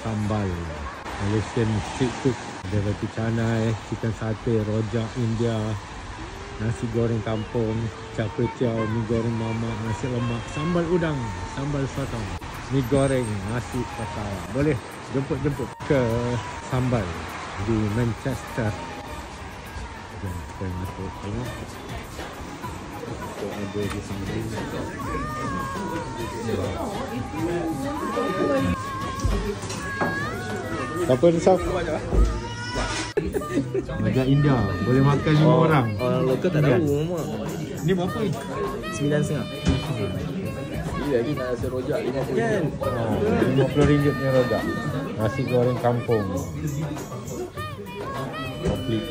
sambal. Malaysian street cook. Ada roti canai, chicken satay, rojak India, nasi goreng kampung, char kway teow, mi goreng mamak, nasi lemak, sambal udang, sambal sotong, mi goreng, nasi pattaya. Boleh jemput ke sambal di Manchester. Jom kita masuk tengok. Ada di sini. Siapa ni Saf? Rojak India. Boleh makan 5 orang. Orang lokal tak tahu rumah. Ni berapa ni? 9.5. Iya lagi nasi rojak RM50 kan. RM50 ni rojak. Nasi goreng kampung. Komplit.